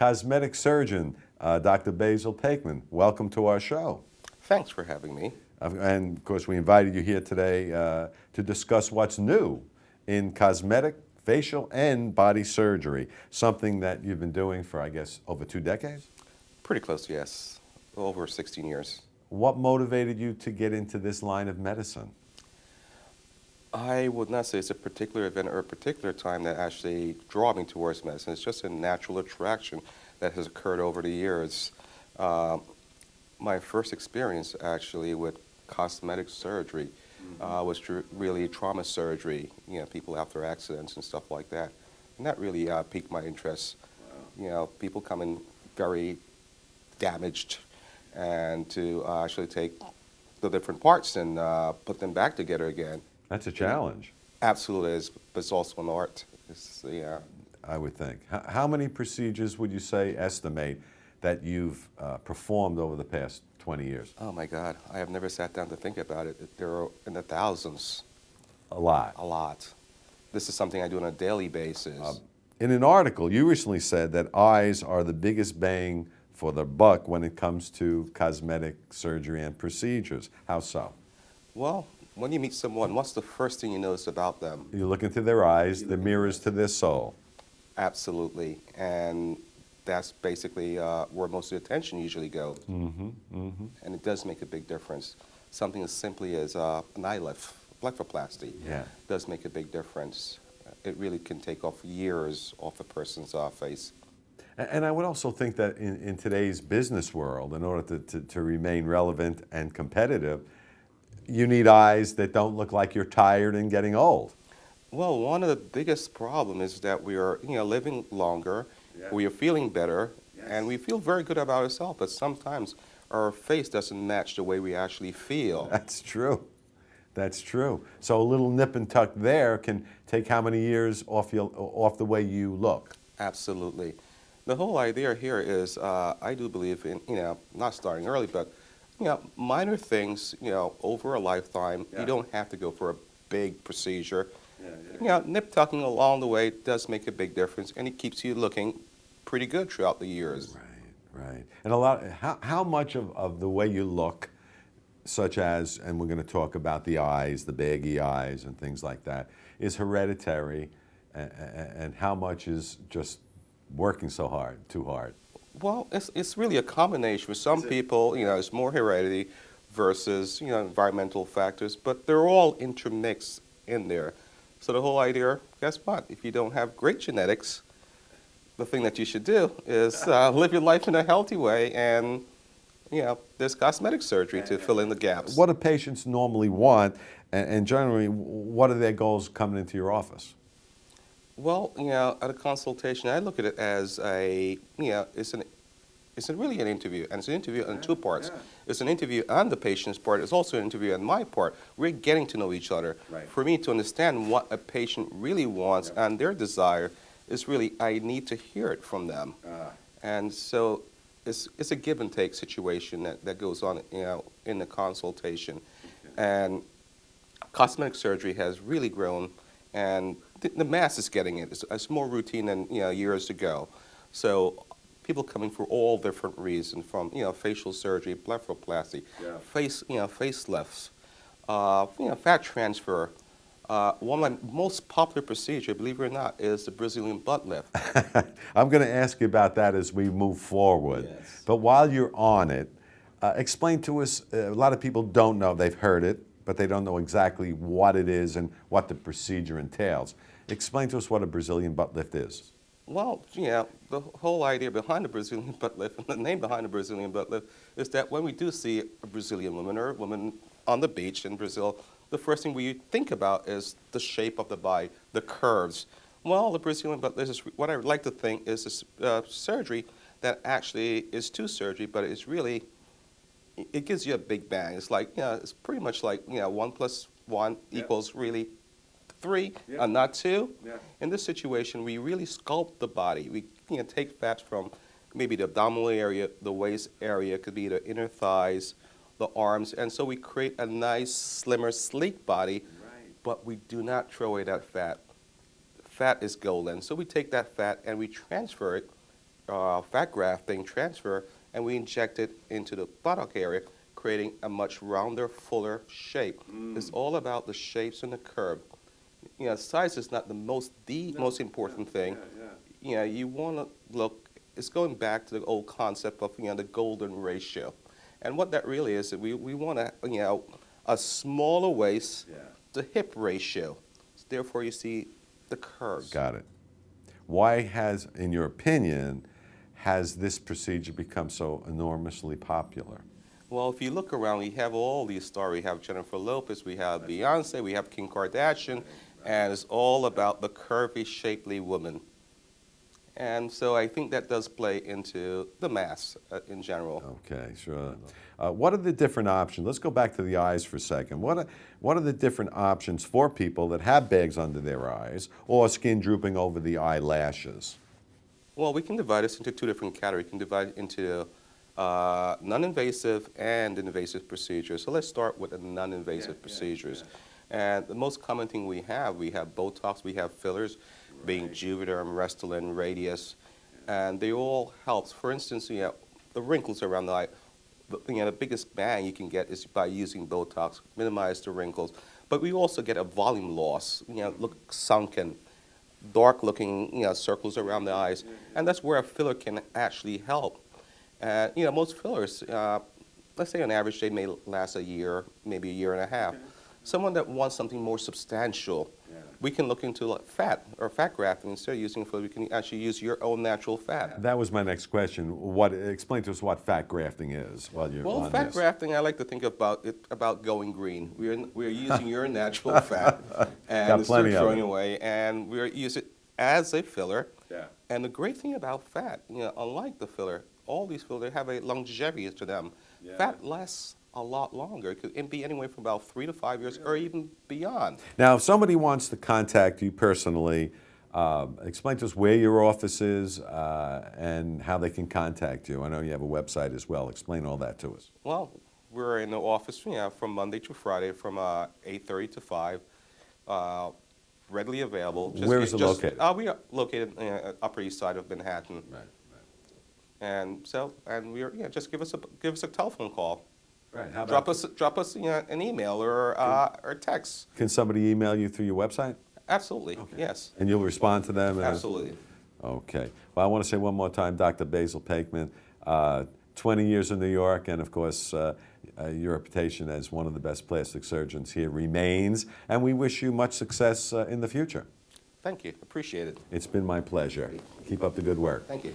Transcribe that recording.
cosmetic surgeon, Dr. Basil Pakeman. Welcome to our show. Thanks for having me. And of course, we invited you here today to discuss what's new in cosmetic, facial, and body surgery, something that you've been doing for, I guess, over 2 decades? Pretty close, yes. Over 16 years. What motivated you to get into this line of medicine? I would not say it's a particular event or a particular time that actually drew me towards medicine. It's just a natural attraction that has occurred over the years. My first experience actually with cosmetic surgery was really trauma surgery, people after accidents and stuff like that. And that really piqued my interest. Wow. People come in very damaged, and to actually take the different parts and put them back together again. That's a challenge. Absolutely is, but it's also an art. I would think. How many procedures would you estimate that you've performed over the past 20 years? Oh my God, I have never sat down to think about it. There are in the thousands. A lot. A lot. This is something I do on a daily basis. In an article, you recently said that eyes are the biggest bang for the buck when it comes to cosmetic surgery and procedures. How so? Well, when you meet someone, what's the first thing you notice about them? You look into their eyes, the mirrors to their soul. Absolutely. And that's basically where most of the attention usually goes. And it does make a big difference. Something as simply as an eye lift, blepharoplasty, does make a big difference. It really can take off years off a person's face. And I would also think that in today's business world, in order to remain relevant and competitive, you need eyes that don't look like you're tired and getting old. Well, one of the biggest problems is that we are, living longer, we are feeling better, and we feel very good about ourselves, but sometimes our face doesn't match the way we actually feel. That's true. That's true. So a little nip and tuck there can take how many years off the way you look? Absolutely. The whole idea here is, I do believe in, not starting early, but minor things, over a lifetime. You don't have to go for a big procedure. Nip tucking along the way does make a big difference, and it keeps you looking pretty good throughout the years. Right. And how much of the way you look, such as, and we're going to talk about the eyes, the baggy eyes and things like that, is hereditary, and how much is just working so hard, too hard? Well, it's really a combination. For some people, it's more heredity versus, environmental factors, but they're all intermixed in there. So the whole idea, guess what? If you don't have great genetics, the thing that you should do is live your life in a healthy way, and, there's cosmetic surgery to fill in the gaps. What do patients normally want, and generally, what are their goals coming into your office? Well, at a consultation, I look at it as it's really an interview, and it's an interview in two parts. It's an interview on the patient's part. It's also an interview on my part. We're getting to know each other. For me to understand what a patient really wants and their desire is really, I need to hear it from them. And so it's a give and take situation that goes on, in the consultation. And cosmetic surgery has really grown, and the mass is getting it. It's more routine than years ago. So people coming for all different reasons, from facial surgery, blepharoplasty, facelifts, fat transfer. One of my most popular procedures, believe it or not, is the Brazilian butt lift. I'm going to ask you about that as we move forward. But while you're on it, explain to us. A lot of people don't know. They've heard it, but they don't know exactly what it is and what the procedure entails. Explain to us what a Brazilian butt lift is. Well, the whole idea behind the Brazilian butt lift, and the name behind the Brazilian butt lift, is that when we do see a Brazilian woman or a woman on the beach in Brazil, the first thing we think about is the shape of the body, the curves. Well, the Brazilian butt lift is what I would like to think is a surgery that actually is surgery, but it's really, it gives you a big bang. It's like, it's pretty much like, 1 + 1 equals really 3 and not 2. In this situation, we really sculpt the body. We take fats from maybe the abdominal area, the waist area, could be the inner thighs, the arms, and so we create a nice, slimmer, sleek body, but we do not throw away that fat. Fat is golden, so we take that fat and we transfer it fat grafting transfer, and we inject it into the buttock area, creating a much rounder, fuller shape. It's all about the shapes and the curve. You know, size is not the most important thing. You know, you want to look. It's going back to the old concept of the golden ratio, and what that really is, we want a smaller waist to hip ratio. Therefore, you see the curves. Got it. Why has, in your opinion, has this procedure become so enormously popular? Well, if you look around, we have all these stars. We have Jennifer Lopez, we have Beyonce, we have Kim Kardashian, and it's all about the curvy, shapely woman. And so I think that does play into the mass in general. Okay, sure. What are the different options? Let's go back to the eyes for a second. What are the different options for people that have bags under their eyes or skin drooping over the eyelashes? Well, we can divide this into two different categories. We can divide it into non-invasive and invasive procedures. So let's start with the non-invasive procedures. And the most common thing we have Botox, we have fillers, being Juvederm, Restylane, Radius, and they all help. For instance, the wrinkles around the eye, the biggest bang you can get is by using Botox, minimize the wrinkles. But we also get a volume loss, look sunken, dark-looking, circles around the eyes, and that's where a filler can actually help. Most fillers, let's say on average, they may last a year, maybe a year and a half. Someone that wants something more substantial, we can look into fat or fat grafting. Instead of using filler, we can actually use your own natural fat. That was my next question. Explain to us what fat grafting is while you're on fat this. grafting, I like to think about going green. We're using your natural fat and instead of throwing away, and we're using it as a filler. And the great thing about fat, unlike the filler, all these fillers have a longevity to them. Fat lasts a lot longer. It could be anywhere from about 3 to 5 years or even beyond. Now, if somebody wants to contact you personally, explain to us where your office is and how they can contact you. I know you have a website as well. Explain all that to us. Well, we're in the office from Monday to Friday from 8:30 to 5. Readily available. Where is it located? We are located Upper East Side of Manhattan. Right. And we're just give us a telephone call. Right. How Drop us an email or text. Can somebody email you through your website? Absolutely. Yes. And you'll respond to them? Absolutely. Okay. Well, I want to say one more time, Dr. Basil Pakeman, 20 years in New York, and of course, your reputation as one of the best plastic surgeons here remains, and we wish you much success in the future. Thank you. Appreciate it. It's been my pleasure. Keep up the good work. Thank you.